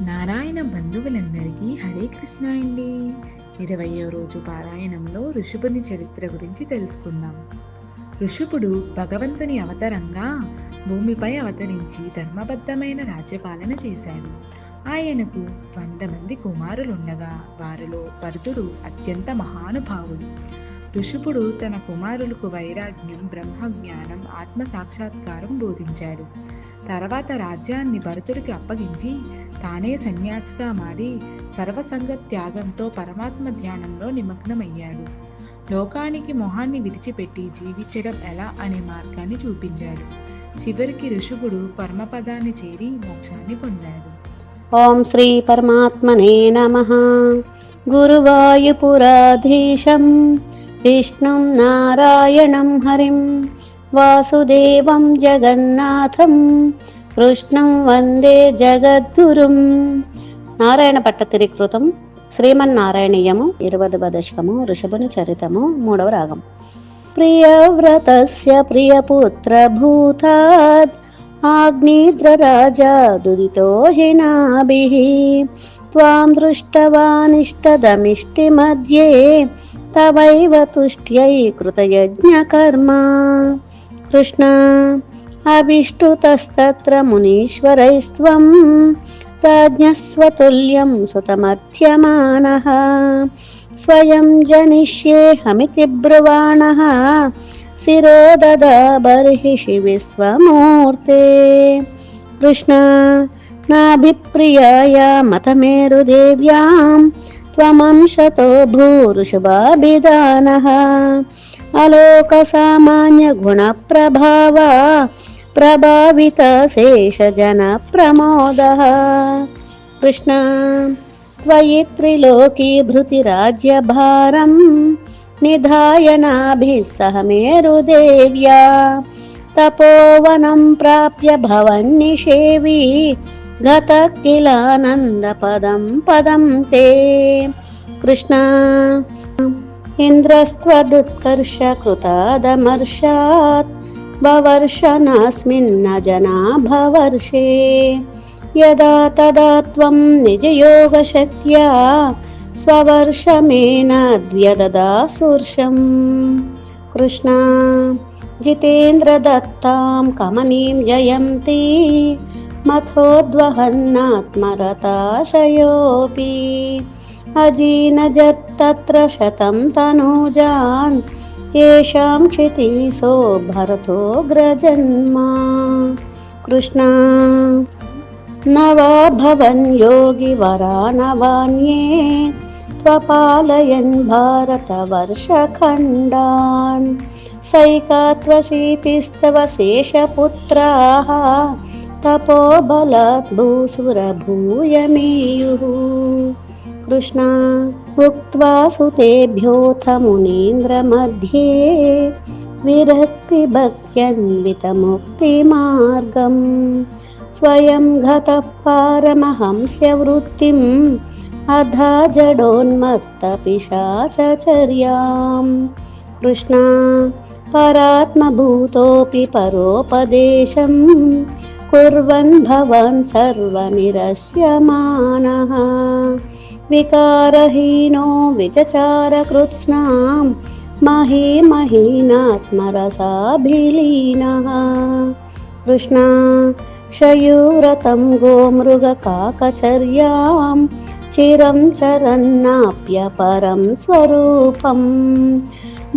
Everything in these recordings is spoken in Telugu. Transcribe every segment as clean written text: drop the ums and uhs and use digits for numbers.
నారాయణ బంధువులందరికీ హరే కృష్ణ అండి. 20వ రోజు పారాయణంలో ఋషభుని చరిత్ర గురించి తెలుసుకుందాం. ఋషభుడు భగవంతుని అవతారంగా భూమిపై అవతరించి ధర్మబద్ధమైన రాజ్యపాలన చేశాడు. ఆయనకు 100 మంది కుమారులుండగా వారిలో భరతుడు అత్యంత మహానుభావుడు. ఋషభుడు తన కుమారులకు వైరాగ్యం, బ్రహ్మజ్ఞానం, ఆత్మ సాక్షాత్కారం బోధించాడు. తర్వాత రాజ్యాన్ని భరతుడికి అప్పగించి తానే సన్యాసిగా మారి సర్వసంగ త్యాగంతో పరమాత్మ ధ్యానంలో నిమగ్నమయ్యాడు. లోకానికి మొహాన్ని విడిచిపెట్టి జీవించడం ఎలా అనే మార్గాన్ని చూపించాడు. చివరికి ఋషభుడు పరమపదాన్ని చేరి మోక్షాన్ని పొందాడు. ఓం శ్రీ పరమాత్మనే నమః. గురువాయుపురాధీశం విష్ణుం నారాయణం హరిం వాసుదేవం జగన్నాథం కృష్ణం వందే జగద్గురుం. నారాయణ పట్టతిరికృతం శ్రీమన్నారాయణీయము 20వ దశకము ఋషభుని చరితము 3వ రాగం. ప్రియవ్రతస్య ప్రియపుత్ర భూతాద్ ఆగ్నేద్రరాజా దురితో హినాభిః త్వాం దృష్టవానిష్టదమిష్టి మధ్యే తవైవ తుష్ట్యై కృతయజ్ఞకర్మ. కృష్ణ అభిష్టుతస్తత్ర మునీశ్వరైస్త్వం రాజ్ఞస్వతుల్యం సుతమర్థ్యమానః స్వయం జనిష్యేహమితి బ్రువాణః శిరో దదాబర్హిషి విశ్వమూర్తే. కృష్ణ నాభిప్రియాయ మతమేరుదేవ్యాం త్వమంశతో భూరుషభాభిధానః అలోక సామాన్య గుణ ప్రభావ ప్రభావిత శేషజన ప్రమోదః. కృష్ణ త్వయి త్రిలోకీ భృతి రాజ్యభారం నిధాయ నాభిః సహ మేరుదేవ్యా తపోవనం ప్రాప్య భవన్నిషేవి గత కిలానంద పదం పదం తే. కృష్ణ ఇంద్రస్త్వదుత్కర్ష కృతాదమర్షాత్ వవర్షనాస్మిన్న జనా భవర్షే యదా తదా త్వం నిజయోగశక్త్యా స్వవర్షమేనద్వ్యదదాసుర్షం. కృష్ణ జితేంద్రదత్తాం కమనీం జయంతి మథోద్వహన్నాత్మరతాశయోపి అజీనజత్తత్ర శతం తనూజాన్ ఏషాం క్షితీసో భరతోగ్రజన్మా. కృష్ణ నవా భవన్ యోగి వరానవాన్యే త్వపాలయన్ భారతవర్షఖండాన్ సైకాత్వశీతిస్తవ శేషపుత్రాః తపోబలాత్ భూసురభూయమేయుః. కృష్ణ ఉక్త్వా సుతేభ్యోऽథ మునీంద్రమధ్యే విరక్తిభక్త్యన్వితముక్తిమార్గం స్వయం గతః పారమహంస్యవృత్తిం అధా జడోన్మత్తపిశాచర్యాం. కృష్ణ పరాత్మభూతోపి పరోపదేశం కుర్వన్ భవాన్ సర్వనిరస్యమానః వికారహీనో విచచారకృత్స్నాం మహీమహీనాత్మరసాభిలీనః. కృష్ణ శయూరతం గోమృగకాకచర్యాం చిరం చరన్నాప్యపరం స్వరూపం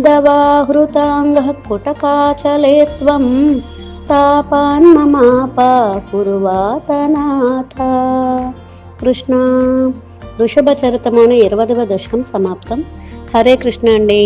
దవాహృతాంగః కుటకాచలే త్వం తాపాన్మమాపాకుర్వాతనాథ. కృష్ణ వృషభ చరితము 20వ దశకం సమాప్తం. హరే కృష్ణ అండి.